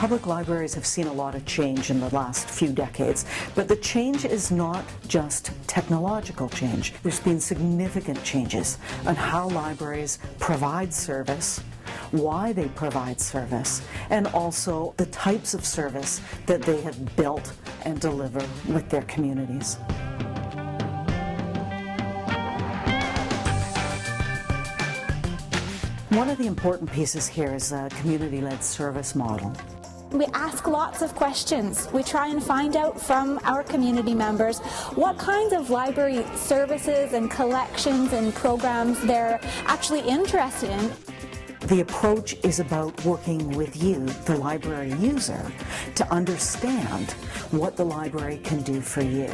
Public libraries have seen a lot of change in the last few decades, but the change is not just technological change. There's been significant changes on how libraries provide service, why they provide service, and also the types of service that they have built and deliver with their communities. One of the important pieces here is a community-led service model. We ask lots of questions. We try and find out from our community members what kinds of library services and collections and programs they're actually interested in. The approach is about working with you, the library user, to understand what the library can do for you.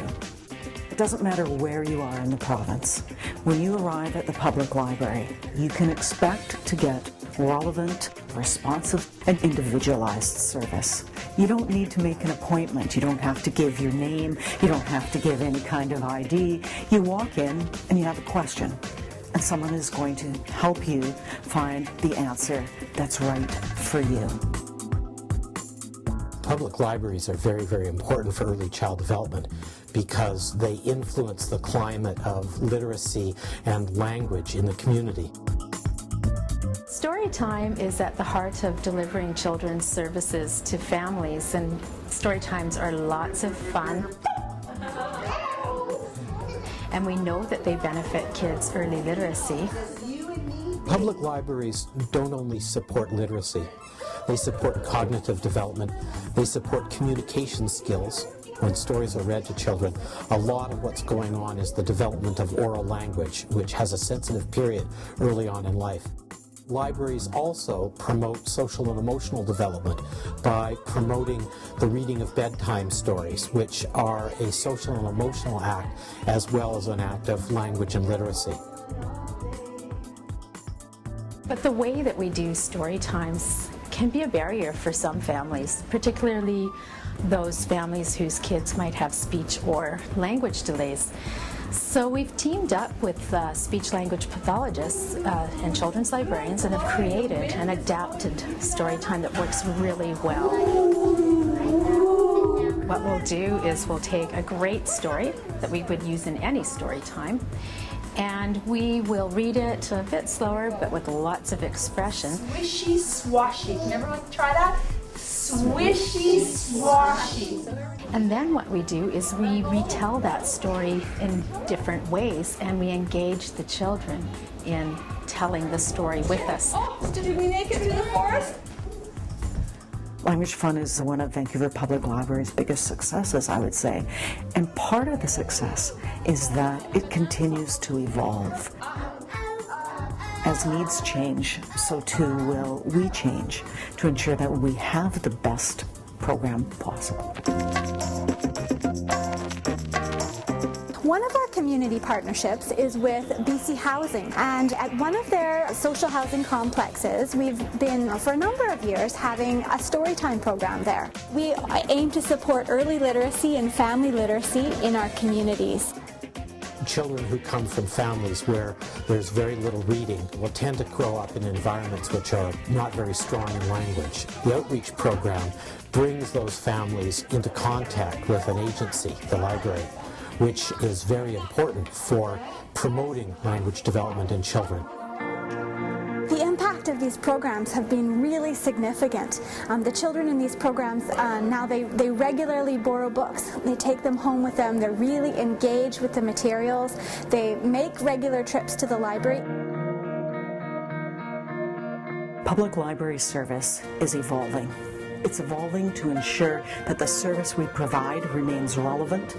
It doesn't matter where you are in the province. When you arrive at the public library, you can expect to get relevant, responsive, and individualized service. You don't need to make an appointment. You don't have to give your name. You don't have to give any kind of ID. You walk in and you have a question, and someone is going to help you find the answer that's right for you. Public libraries are very, very important for early child development because they influence the climate of literacy and language in the community. Story time is at the heart of delivering children's services to families, and story times are lots of fun. And we know that they benefit kids' early literacy. Public libraries don't only support literacy, they support cognitive development, they support communication skills. When stories are read to children, a lot of what's going on is the development of oral language, which has a sensitive period early on in life. Libraries also promote social and emotional development by promoting the reading of bedtime stories, which are a social and emotional act as well as an act of language and literacy. But the way that we do story times can be a barrier for some families, particularly those families whose kids might have speech or language delays. So we've teamed up with speech-language pathologists and children's librarians and have created an adapted story time that works really well. What we'll do is we'll take a great story that we would use in any story time, and we will read it a bit slower but with lots of expression. Swishy swashy. Can everyone try that? Swishy swashy. And then what we do is we retell that story in different ways, and we engage the children in telling the story with us. Oh, did we make it through the forest? Language Fun is one of Vancouver Public Library's biggest successes, I would say. And part of the success is that it continues to evolve. As needs change, so too will we change to ensure that we have the best program possible. One of our community partnerships is with BC Housing, and at one of their social housing complexes, we've been for a number of years having a storytime program there. We aim to support early literacy and family literacy in our communities. Children who come from families where there's very little reading will tend to grow up in environments which are not very strong in language. The outreach program brings those families into contact with an agency, the library, which is very important for promoting language development in children. The impact of these programs have been really significant. The children in these programs now they regularly borrow books. They take them home with them. They're really engaged with the materials. They make regular trips to the library. Public library service is evolving. It's evolving to ensure that the service we provide remains relevant,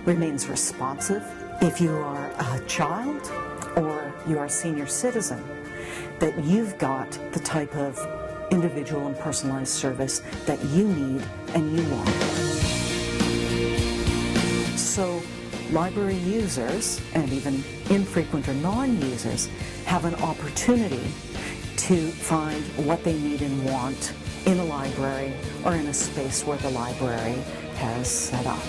remains responsive. If you are a child or you are a senior citizen, that you've got the type of individual and personalized service that you need and you want. So library users, and even infrequent or non-users, have an opportunity to find what they need and want in a library or in a space where the library has set up.